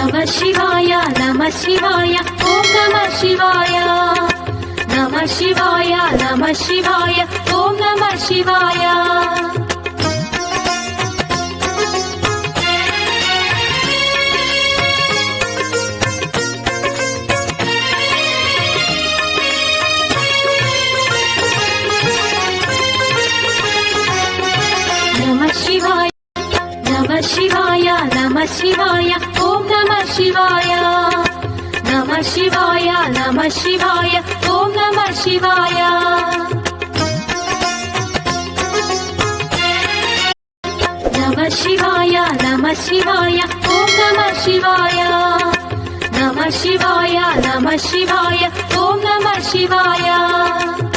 नमः शिवाय नमः शिवाय ॐ नमः शिवाय नमः शिवाय नमः शिवाय ॐ नमः शिवाय नमः शिवाय नमः शिवाय नमः शिवाय ॐ नमः शिवाय नमः शिवाय नमः शिवाय ॐ नमः शिवाय नमः शिवाय नमः शिवाय ॐ नमः शिवाय नमः शिवाय नमः शिवाय ॐ नमः शिवाय